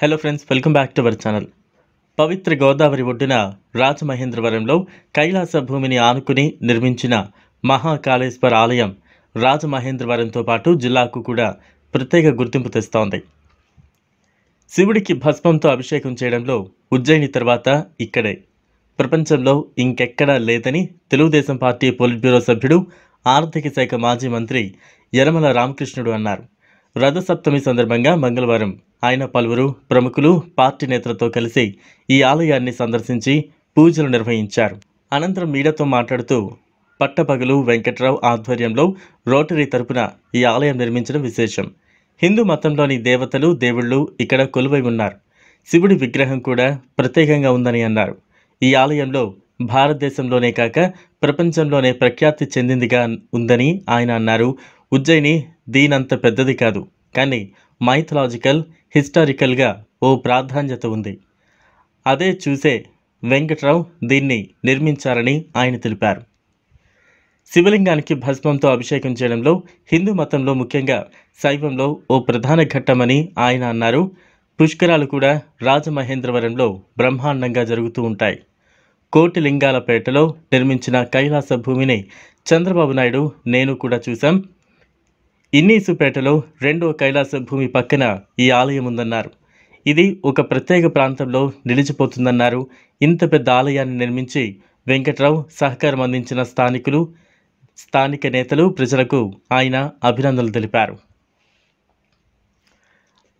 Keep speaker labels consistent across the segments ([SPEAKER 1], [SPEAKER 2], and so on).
[SPEAKER 1] Hello friends, welcome back to our channel. పవిత్ర గోదావరి ఒడ్డున రాజమహేంద్రవరంలో కైలాస భూమిని ఆనుకుని నిర్మించిన మహాకాళేశ్వర ఆలయం రాజమహేంద్రవరంతో పాటు జిల్లాకు కూడా ప్రత్యేక గుర్తింపు తెస్తోంది. శివుడికి భస్మంతో అభిషేకం చేయడంలో ఉజ్జయిని తర్వాత ఇక్కడే, ప్రపంచంలో ఇంకెక్కడా లేదని తెలుగుదేశం పార్టీ పోలిట్ బ్యూరో సభ్యుడు, ఆర్థిక శాఖ మాజీ మంత్రి యనమల రామకృష్ణుడు అన్నారు. రథసప్తమి సందర్భంగా మంగళవారం ఆయన పలువురు ప్రముఖులు, పార్టీ నేతలతో కలిసి ఈ ఆలయాన్ని సందర్శించి పూజలు నిర్వహించారు. అనంతరం మీడియాతో మాట్లాడుతూ, పట్టపగలు వెంకట్రావు ఆధ్వర్యంలో రోటరీ తరపున ఈ ఆలయం నిర్మించడం విశేషం. హిందూ మతంలోని దేవతలు, దేవుళ్ళు ఇక్కడ కొలువై ఉన్నారు. శివుడి విగ్రహం కూడా ప్రత్యేకంగా ఉందని అన్నారు. ఈ ఆలయంలో భారతదేశంలోనే కాక ప్రపంచంలోనే ప్రఖ్యాతి చెందిందిగా ఉందని ఆయన అన్నారు. ఉజ్జయిని దీనంత పెద్దది కాదు, కానీ మైథలాజికల్, హిస్టారికల్గా ఓ ప్రాధాన్యత ఉంది. అదే చూసే వెంకట్రావు దీన్ని నిర్మించారని ఆయన తెలిపారు. శివలింగానికి భస్మంతో అభిషేకం చేయడంలో హిందూ మతంలో, ముఖ్యంగా శైవంలో ఓ ప్రధాన ఘట్టమని ఆయన అన్నారు. పుష్కరాలు కూడా రాజమహేంద్రవరంలో బ్రహ్మాండంగా జరుగుతూ ఉంటాయి. కోటిలింగాలపేటలో నిర్మించిన కైలాస భూమిని చంద్రబాబు నాయుడు, నేను కూడా చూశాం. ఇన్నీసుపేటలో రెండో కైలాస భూమి పక్కన ఈ ఆలయం ఉందన్నారు. ఇది ఒక ప్రత్యేక ప్రాంతంలో నిలిచిపోతుందన్నారు. ఇంత పెద్ద ఆలయాన్ని నిర్మించి వెంకట్రావు సహకారం అందించిన స్థానిక నేతలు, ప్రజలకు ఆయన అభినందనలు తెలిపారు.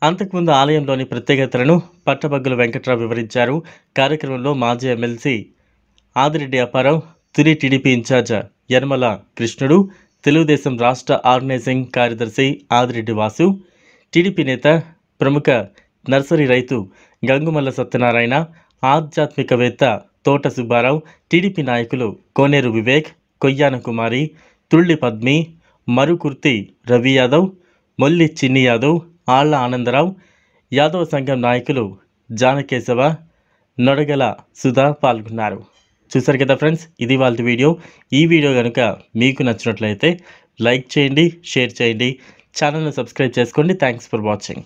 [SPEAKER 1] అంతకుముందు ఆలయంలోని ప్రత్యేకతలను పట్టభద్రుల వెంకట్రావు వివరించారు. కార్యక్రమంలో మాజీ MLC Adireddy Apparao, Tuni TDP incharge Yanamala కృష్ణుడు, తెలుగుదేశం రాష్ట్ర ఆర్గనైజింగ్ కార్యదర్శి ఆదిరెడ్డి వాసు, టీడీపీ నేత, ప్రముఖ నర్సరీ రైతు గంగుమల్ల సత్యనారాయణ, ఆధ్యాత్మికవేత్త తోట సుబ్బారావు, టీడీపీ నాయకులు కోనేరు వివేక్, కొయ్యాన కుమారి, తుళ్ళి పద్మి, మరుకుర్తి రవి యాదవ్, మొల్లి చిన్ని యాదవ్, ఆళ్ల ఆనందరావు, యాదవ సంఘం నాయకులు జానకేశవ, నొడగల సుధా పాల్గొన్నారు. చూసారు కదా ఫ్రెండ్స్, ఇది వాళ్ళ వీడియో. ఈ వీడియో కనుక మీకు నచ్చినట్లయితే లైక్ చేయండి, షేర్ చేయండి, ఛానల్ని సబ్స్క్రైబ్ చేసుకోండి. Thanks for watching.